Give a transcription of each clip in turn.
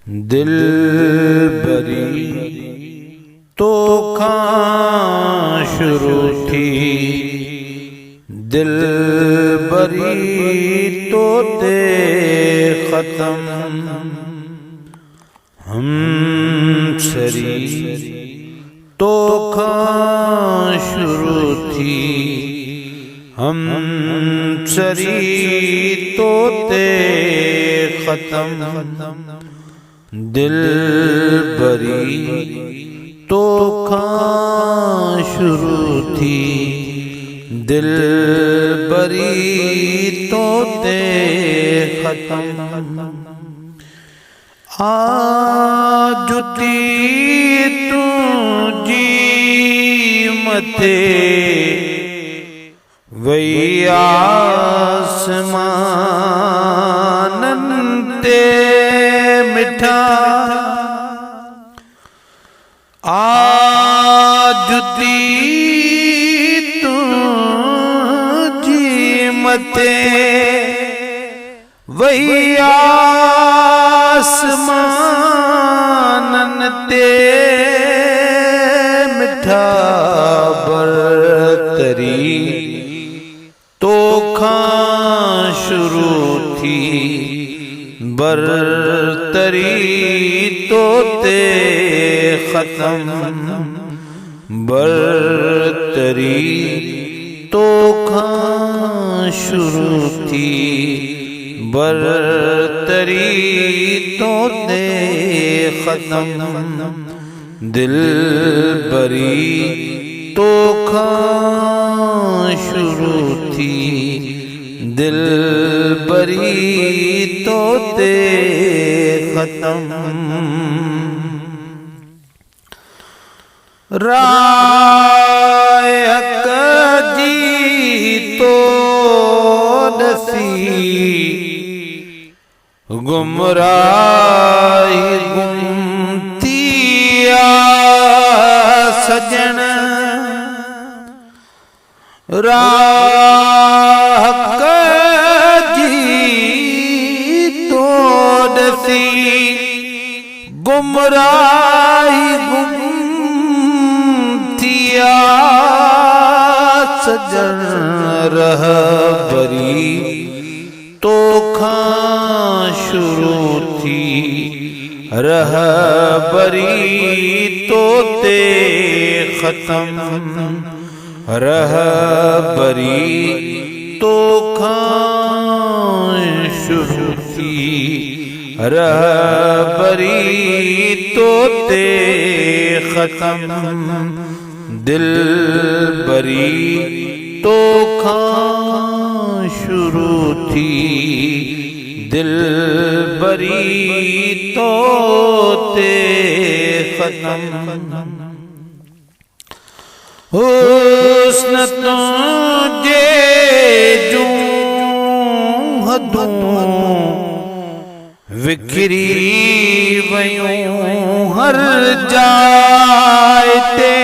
दिल बरी तो खां शुरू थी, दिल बरी तो ते खत्म। हम सरी तो खां शुरू थी, हम सरी तो ते खत्म। दिल बरी तो खां शुरू थी, दिल बरी तो ते खत्म। आजुती तू जी मथे वही आसमानन ते मिठा। आजुती तू जी मथे वही आसमानन ते मिठा। बरतरी तो खां शुरू थी, बरतरी तो ते खत्म। बरतरी तो खां शुरू थी, बरतरी तो ते खत्म। दिल बरी तो खां शुरू थी, दिल बरी तो ते खत्म। राय हक जी तो दसी, गुमराही गुमतिया सजन। राह जी तो दसी, गुमराही गुमतिया सजन। रहबरी तो खां शुरू थी, रहबरी तो ते खत्म। रहबरी तो खां शुरू थी, रहबरी तो ते खत्म। दिल बरी तो खां शुरू थी, दिल बरी तो ते खत्म। हुस्न तुझे जूं हदूं विखरी वयूं हर जाए ते।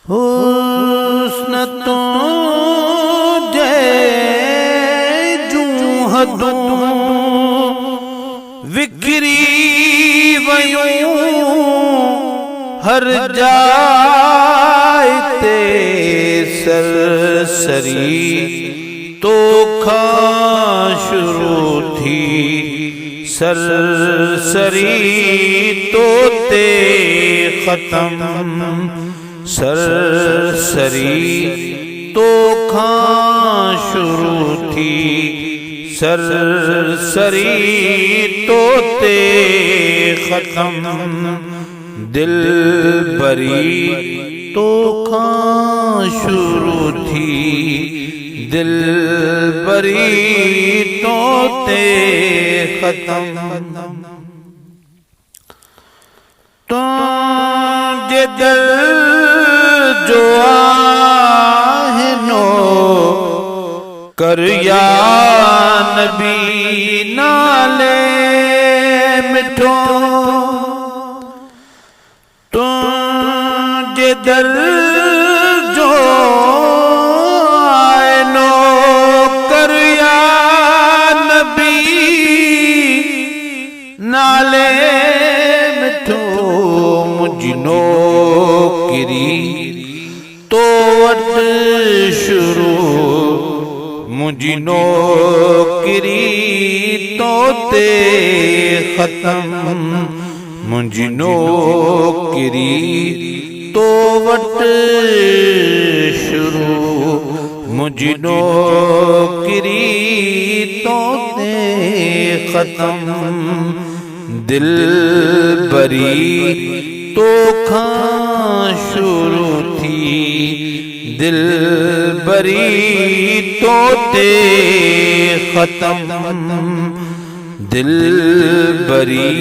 हुस्न तुझे जूं हदूं विखरी वयूं हर जाए ते। सरसरी तो खां शुरू थी, सरसरी तो ते खत्म। सरसरी तो खां शुरू थी, सरसरी तो ते खत्म। दिल बरी तो खां शुरू थी, दिल बरी तो ते खत्म। तो जे दिल जो आहे नो कर या नबी नाले मिठो। तुझे दिल जो आए नो कर या नबी नाले मिठो मुंहिंजी नौकरी तो वट शुरू मुंहिंजी नौकरी तो ते ख़त्म मुंहिंजी नौकरी तो वट शुरू मुंहिंजी नौकरी तो ते ख़त्म दिल बरी तो खां शुरू थी दिल बरी तो ते ख़त्म दिल बरी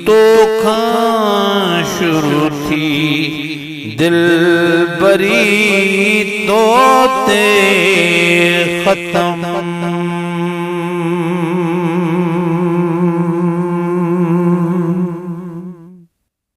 तो खां शुरू थी दिल बरी तो ते ख़त्म